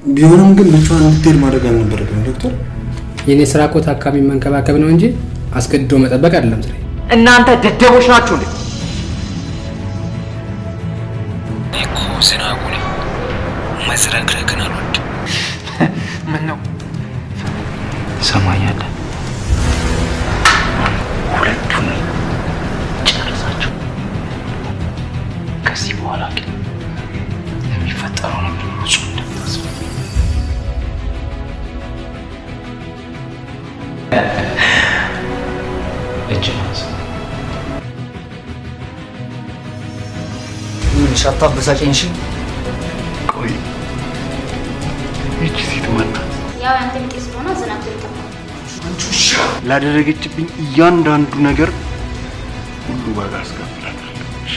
ቢሆንም ግን ብቻዋን እንድትሄድ ማድረግ አልነበረብኝም ዶክተር። የኔ ስራ እኮ ታካሚ መንከባከብ ነው እንጂ አስገድዶ መጠበቅ አይደለም ስራዬ። እናንተ ደደቦች ናችሁ እንዴ? እኮ ዝናቡን መዝረክረክን አልወድ። ምን ነው ሰማያለ ሁለቱን ጨርሳቸው። ከዚህ በኋላ ግን የሚፈጠረው ነገር ብዙ እንደምታስብ እጅ ማንሳ። ምን ሻታ በሳጨኝ? እሺ ቆይ እቺ ሴት ማናት? ያው አንተ ቢጤ ስለሆነ ዝናብ ይጠፋል። ላደረገችብኝ እያንዳንዱ ነገር ሁሉ ዋጋ አስከፍላለሁ። እሺ